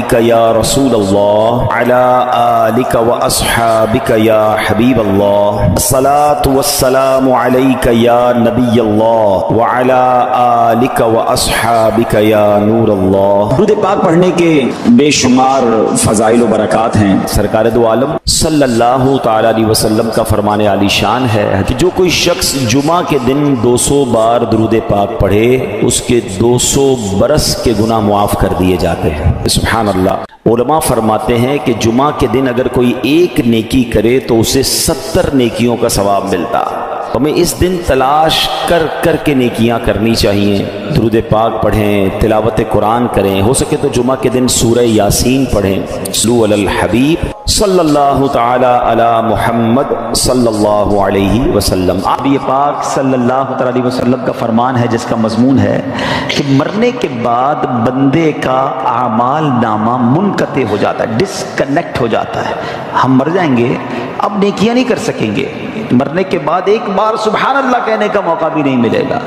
علیک یا رسول اللہ علی آلک و اصحابک یا حبیب اللہ الصلاۃ والسلام علیک یا نبی اللہ وعلی آلک و اصحابک یا نور اللہ۔ درود پاک پڑھنے کے بے شمار فضائل و برکات ہیں۔ سرکار دو عالم صلی اللہ تعالی علیہ وسلم کا فرمان عالی شان ہے کہ جو کوئی شخص جمعہ کے دن 200 بار درود پاک پڑھے اس کے 200 برس کے گناہ معاف کر دیے جاتے ہیں۔ سبحان اللہ۔ علماء فرماتے ہیں کہ جمعہ کے دن اگر کوئی ایک نیکی کرے تو اسے 70 نیکیوں کا ثواب ملتا۔ ہمیں اس دن تلاش کر کر کے نیکیاں کرنی چاہیے، درود پاک پڑھیں، تلاوت قرآن کریں، ہو سکے تو جمعہ کے دن سورہ یاسین پڑھیں۔ صلو علی الحبیب صلی اللہ تعالی علی محمد صلی اللہ علیہ وسلم۔ نبی پاک صلی اللہ تعالی علیہ وسلم کا فرمان ہے جس کا مضمون ہے کہ مرنے کے بعد بندے کا اعمال نامہ منقطع ہو جاتا ہے، ڈسکنیکٹ ہو جاتا ہے۔ ہم مر جائیں گے، اب نیکیاں نہیں کر سکیں گے، مرنے کے بعد ایک بار سبحان اللہ کہنے کا موقع بھی نہیں ملے گا،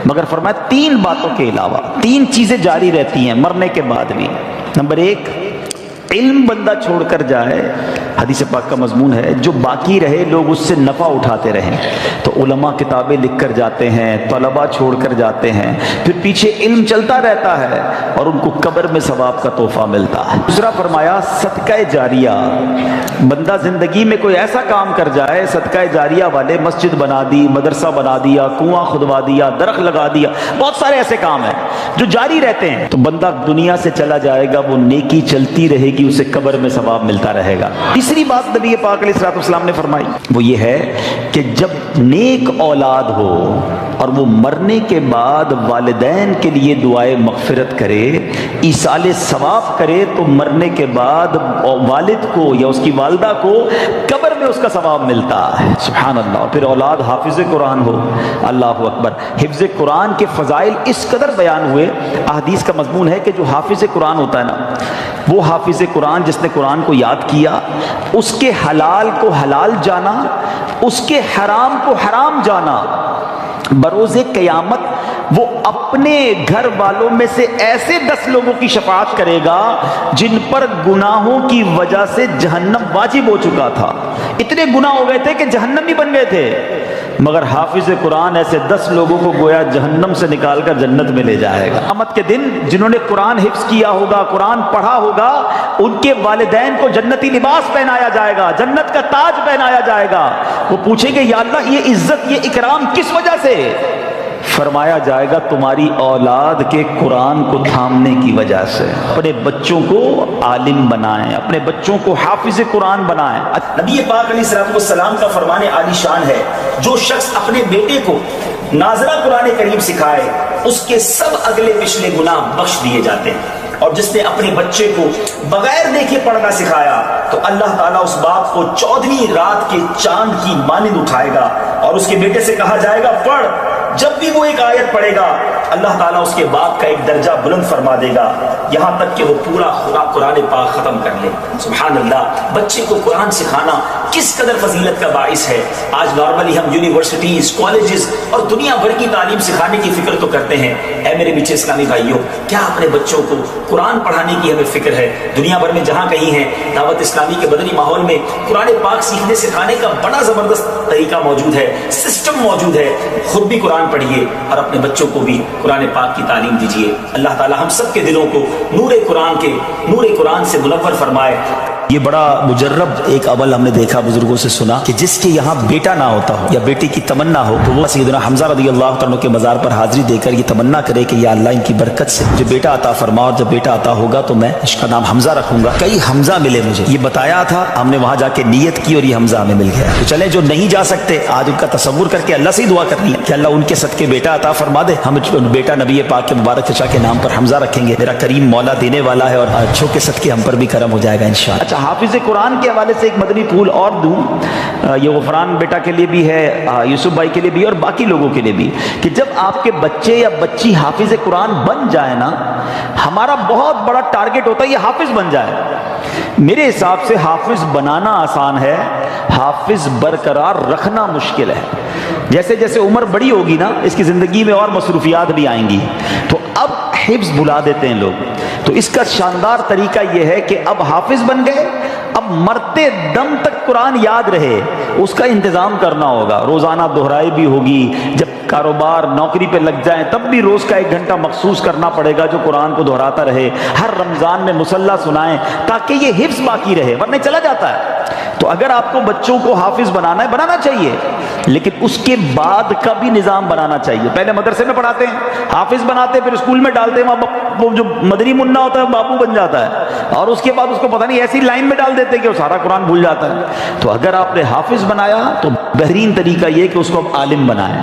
مگر فرمایا 3 باتوں کے علاوہ 3 چیزیں جاری رہتی ہیں مرنے کے بعد بھی۔ نمبر 1، علم بندہ چھوڑ کر جائے، حدیث پاک کا مضمون ہے جو باقی رہے لوگ اس سے نفع اٹھاتے رہیں، تو علماء کتابیں لکھ کر جاتے ہیں، طلباء چھوڑ کر جاتے ہیں، پھر پیچھے علم چلتا رہتا ہے اور ان کو قبر میں ثواب کا تحفہ ملتا ہے۔ دوسرا فرمایا صدقہ جاریہ، بندہ زندگی میں کوئی ایسا کام کر جائے، صدقہ جاریہ والے مسجد بنا دی، مدرسہ بنا دیا، کنواں کھدوا دیا، درخت لگا دیا، بہت سارے ایسے کام ہیں جو جاری رہتے ہیں، تو بندہ دنیا سے چلا جائے گا، وہ نیکی چلتی رہے گی، اسے قبر میں ثواب ملتا رہے گا۔ تیسری بات نبی پاک علیہ الصلوۃ والسلام نے فرمائی وہ یہ ہے کہ جب نیک اولاد ہو اور وہ مرنے کے بعد والدین کے لیے دعائے مغفرت کرے، ایصال ثواب کرے، تو مرنے کے بعد والد کو یا اس کی والدہ کو قبر میں اس کا ثواب ملتا ہے۔ سبحان اللہ۔ اور پھر اولاد حافظ قرآن ہو، اللہ اکبر۔ حفظ قرآن کے فضائل اس قدر بیان ہوئے، احادیث کا مضمون ہے کہ جو حافظ قرآن ہوتا ہے نا، وہ حافظ قرآن جس نے قرآن کو یاد کیا، اس کے حلال کو حلال جانا، اس کے حرام کو حرام جانا، بروز قیامت وہ اپنے گھر والوں میں سے ایسے 10 لوگوں کی شفاعت کرے گا جن پر گناہوں کی وجہ سے جہنم واجب ہو چکا تھا، اتنے گناہ ہو گئے تھے کہ جہنمی بن گئے تھے، مگر حافظ قرآن ایسے 10 لوگوں کو گویا جہنم سے نکال کر جنت میں لے جائے گا۔ قیامت کے دن جنہوں نے قرآن حفظ کیا ہوگا، قرآن پڑھا ہوگا، ان کے والدین کو جنتی لباس پہنایا جائے گا، جنت کا تاج پہنایا جائے گا۔ وہ پوچھیں گے یا اللہ یہ عزت، یہ اکرام کس وجہ سے؟ فرمایا جائے گا تمہاری اولاد کے قرآن کو تھامنے کی وجہ سے۔ اپنے بچوں کو عالم بنائیں، اپنے بچوں کو حافظ قرآن بنائیں۔ نبی پاک علیہ السلام کا فرمان عالی شان ہے جو شخص اپنے بیٹے کو ناظرہ قرآن کریم سکھائے اس کے سب اگلے پچھلے گناہ بخش دیے جاتے ہیں، اور جس نے اپنے بچے کو بغیر دیکھے پڑھنا سکھایا تو اللہ تعالیٰ اس باپ کو 14ویں رات کے چاند کی مانند اٹھائے گا اور اس کے بیٹے سے کہا جائے گا پڑھ، جب بھی وہ ایک آیت پڑھے گا اللہ تعالیٰ اس کے باپ کا ایک درجہ بلند فرما دے گا، یہاں تک کہ وہ پورا قرآن پاک ختم کر لے۔ سبحان اللہ۔ بچے کو قرآن سکھانا کس قدر فضیلت کا باعث ہے۔ آج نارملی ہم یونیورسٹیز، کالجز اور دنیا بھر کی تعلیم سکھانے کی فکر تو کرتے ہیں، اے میرے میٹھے اسلامی بھائیوں، کیا اپنے بچوں کو قرآن پڑھانے کی ہمیں فکر ہے؟ دنیا بھر میں جہاں کہیں ہیں دعوت اسلامی کے مدنی ماحول میں قرآن پاک سیکھنے سکھانے کا بڑا زبردست طریقہ موجود ہے، سسٹم موجود ہے۔ خود بھی قرآن پڑھیے اور اپنے بچوں کو بھی قرآن پاک کی تعلیم دیجیے۔ اللہ تعالی ہم سب کے دلوں کو نور قرآن سے منور فرمائے۔ یہ بڑا مجرب ایک عمل ہم نے دیکھا، بزرگوں سے سنا کہ جس کے یہاں بیٹا نہ ہوتا ہو یا بیٹی کی تمنا ہو تو وہ سیدنا حمزہ رضی اللہ عنہ کے مزار پر حاضری دے کر یہ تمنا کرے کہ یا اللہ ان کی برکت سے جو بیٹا عطا فرما، اور جب بیٹا عطا ہوگا تو میں اس کا نام حمزہ رکھوں گا۔ کئی حمزہ ملے مجھے، یہ بتایا تھا، ہم نے وہاں جا کے نیت کی اور یہ حمزہ ہمیں مل گیا۔ تو چلے جو نہیں جا سکتے آج ان کا تصور کر کے اللہ سے دعا کرنی ہے کہ اللہ ان کے صدقے بیٹا عطا فرما دے، ہم بیٹا نبی پاک کے مبارک چچا کے نام پر حمزہ رکھیں گے، میرا کریم مولا دینے والا ہے اور اچھوں کے صدقے ہم پر بھی کرم ہو جائے گا انشاءاللہ۔ اچھا، حافظ قرآن کے حوالے سے ایک مدنی پھول اور دوں، یہ غفران بیٹا کے لیے بھی ہے، یوسف بھائی کے لیے بھی اور باقی لوگوں کے لیے بھی، کہ جب آپ کے بچے یا بچی حافظ قرآن بن جائے نا، ہمارا بہت بڑا ٹارگٹ ہوتا ہے یہ حافظ بن جائے۔ میرے حساب سے حافظ بنانا آسان ہے، حافظ برقرار رکھنا مشکل ہے۔ جیسے جیسے عمر بڑی ہوگی نا، اس کی زندگی میں اور مصروفیات بھی آئیں گی، تو اب حفظ بھلا دیتے ہیں لوگ، تو اس کا شاندار طریقہ یہ ہے کہ اب حافظ بن گئے، اب مرتے دم تک قرآن یاد رہے اس کا انتظام کرنا ہوگا، روزانہ دہرائی بھی ہوگی، جب کاروبار نوکری پہ لگ جائیں تب بھی روز کا 1 گھنٹہ مخصوص کرنا پڑے گا جو قرآن کو دہراتا رہے، ہر رمضان میں مصلی سنائیں تاکہ یہ حفظ باقی رہے، ورنہ چلا جاتا ہے۔ تو اگر آپ کو بچوں کو حافظ بنانا ہے، بنانا چاہیے، لیکن اس کے بعد کا بھی نظام بنانا چاہیے۔ پہلے مدرسے میں پڑھاتے ہیں، حافظ بناتے ہیں، پھر اسکول میں ڈالتے ہیں، وہ جو مدری منا ہوتا ہے بابو بن جاتا ہے، اور اس کے بعد اس کو پتہ نہیں ایسی لائن میں ڈال دیتے ہیں کہ وہ سارا قرآن بھول جاتا ہے۔ تو اگر آپ نے حافظ بنایا تو بہترین طریقہ یہ کہ اس کو اب عالم بنائیں،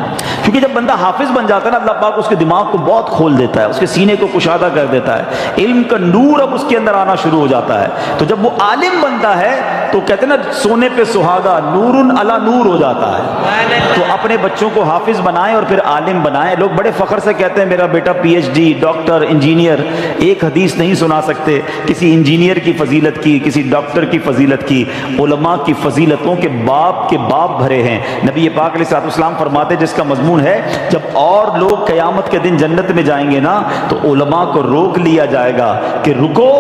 کیونکہ جب بندہ حافظ بن جاتا ہے نا، اللہ پاک اس کے دماغ کو بہت کھول دیتا ہے، اس کے سینے کو کشادہ کر دیتا ہے، علم کا نور اب اس کے اندر آنا شروع ہو جاتا ہے۔ تو جب وہ عالم بنتا ہے تو کہتے ہیں نا سونے پہ سہاگا، نور علی نور ہو جاتا ہے۔ تو اپنے بچوں کو حافظ بنائیں اور پھر عالم بنائیں۔ لوگ بڑے فخر سے کہتے ہیں میرا بیٹا P H D, doctor, engineer, ایک حدیث نہیں سنا سکتے کسی انجینئر کی فضیلت کی، کسی ڈاکٹر کی فضیلت کی۔ علماء کی فضیلتوں کے باپ بھرے ہیں۔ نبی پاک علیہ الصلوۃ والسلام فرماتے جس کا مضمون ہے جب اور لوگ قیامت کے دن جنت میں جائیں گے نا تو علماء کو روک لیا جائے گا کہ رکو،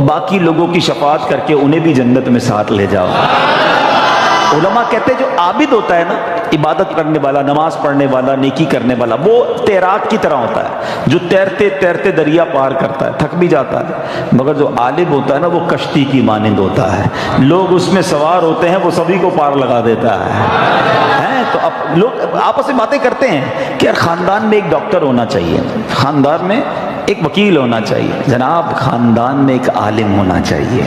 باقی لوگوں کی شفاعت کر کے انہیں بھی جنت میں ساتھ لے جاؤ۔ علماء کہتے ہیں جو عابد ہوتا ہے نا، عبادت کرنے والا، نماز پڑھنے والا، نیکی کرنے والا، وہ تیراک کی طرح ہوتا ہے جو تیرتے تیرتے دریا پار کرتا ہے، تھک بھی جاتا ہے، مگر جو عالم ہوتا ہے نا وہ کشتی کی مانند ہوتا ہے، لوگ اس میں سوار ہوتے ہیں، وہ سبھی کو پار لگا دیتا ہے۔ تو اب لوگ آپس میں باتیں کرتے ہیں کہ یار خاندان میں ایک ڈاکٹر ہونا چاہیے، خاندان میں ایک وکیل ہونا چاہیے، جناب خاندان میں ایک عالم ہونا چاہیے،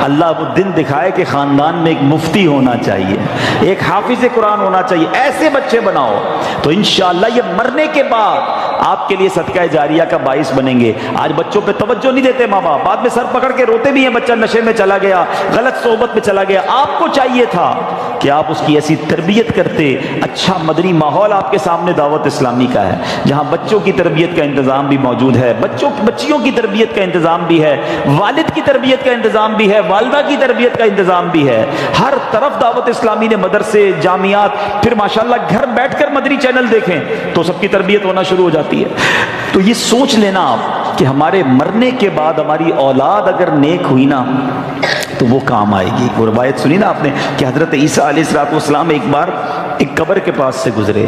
اللہ وہ دن دکھائے کہ خاندان میں ایک مفتی ہونا چاہیے، ایک حافظ قرآن ہونا چاہیے۔ ایسے بچے بناؤ تو انشاءاللہ یہ مرنے کے بعد آپ کے لیے صدقہ جاریہ کا باعث بنیں گے۔ آج بچوں پہ توجہ نہیں دیتے ماں باپ، بعد میں سر پکڑ کے روتے بھی ہیں بچہ نشے میں چلا گیا، غلط صحبت میں چلا گیا۔ آپ کو چاہیے تھا کہ آپ اس کی ایسی تربیت کرتے، اچھا مدنی ماحول آپ کے سامنے دعوت اسلامی کا ہے جہاں بچوں کی تربیت کا انتظام بھی موجود ہے، بچیوں کی تربیت کا انتظام بھی ہے، والد کی تربیت کا انتظام بھی ہے، والدہ کی تربیت کا انتظام بھی ہے۔ ہر طرف دعوت اسلامی نے مدرسے، جامعات، پھر ماشاءاللہ گھر بیٹھ کر مدنی چینل دیکھیں تو سب کی تربیت ہونا شروع ہو جاتی ہے۔ تو یہ سوچ لینا آپ کہ ہمارے مرنے کے بعد ہماری اولاد اگر نیک ہوئی نا تو وہ کام آئے گی۔ وہ روایت سنی نا آپ نے کہ حضرت عیسیٰ علیہ السلام ایک بار ایک قبر کے پاس سے گزرے،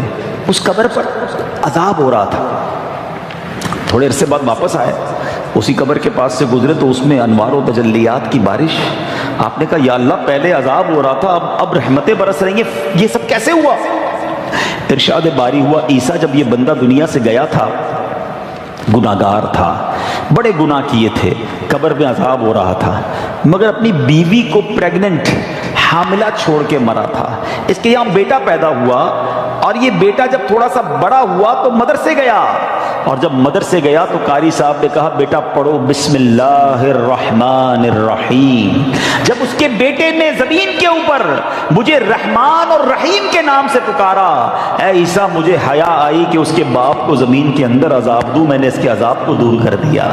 اس قبر پر عذاب ہو رہا تھا، تھوڑے عرصے بعد واپس آئے، اسی قبر کے پاس سے گزرے تو اس میں انوار و تجلیات کی بارش۔ آپ نے کہا یا اللہ پہلے عذاب ہو رہا تھا، اب رحمتیں برس رہی ہیں، یہ سب کیسے ہوا؟ ارشاد باری ہوا عیسیٰ جب یہ بندہ دنیا سے گیا تھا گناہگار تھا، بڑے گناہ کیے تھے، قبر میں عذاب ہو رہا تھا، مگر اپنی بیوی کو پریگننٹ حاملہ چھوڑ کے مرا تھا۔ اس کے یہاں بیٹا پیدا ہوا اور یہ بیٹا جب تھوڑا سا بڑا ہوا تو مدرسے گیا، اور جب مدرسے گیا تو قاری صاحب نے کہا بیٹا پڑھو بسم اللہ الرحمن الرحیم۔ جب اس کے بیٹے نے زمین کے اوپر مجھے رحمان اور رحیم کے نام سے پکارا، اے عیسیٰ مجھے حیا آئی کہ اس کے باپ کو زمین کے اندر عذاب دوں، میں نے اس کے عذاب کو دور کر دیا۔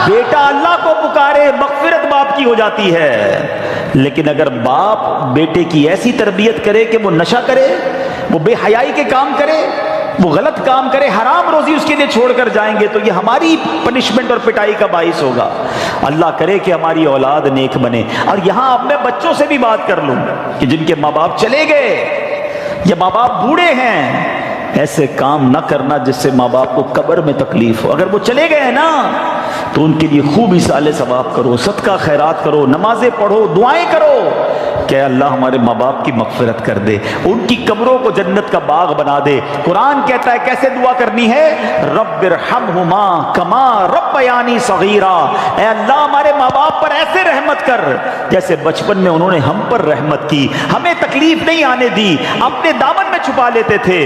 بیٹا اللہ کو پکارے مغفرت باپ کی ہو جاتی ہے، لیکن اگر باپ بیٹے کی ایسی تربیت کرے کہ وہ نشہ کرے، وہ بے حیائی کے کام کرے، وہ غلط کام کرے، حرام روزی اس کے لیے چھوڑ کر جائیں گے تو یہ ہماری پنشمنٹ اور پٹائی کا باعث ہوگا۔ اللہ کرے کہ ہماری اولاد نیک بنے۔ اور یہاں اب میں بچوں سے بھی بات کر لوں کہ جن کے ماں باپ چلے گئے یا ماں باپ بوڑھے ہیں، ایسے کام نہ کرنا جس سے ماں باپ کو قبر میں تکلیف ہو۔ اگر وہ چلے گئے نا تو ان کے لیے خوب ایصال ثواب کرو، صدقہ خیرات کرو، نمازیں پڑھو، دعائیں کرو کہ اللہ ہمارے ماں باپ کی مغفرت کر دے، ان کی قبروں کو جنت کا باغ بنا دے۔ قرآن کہتا ہے کیسے دعا کرنی ہے؟ رب ارحمہما کما ربیانی صغیرا، اے اللہ ہمارے ماں باپ پر ایسے رحمت کر جیسے بچپن میں انہوں نے ہم پر رحمت کی، ہمیں تکلیف نہیں آنے دی، اپنے دامن میں چھپا لیتے تھے۔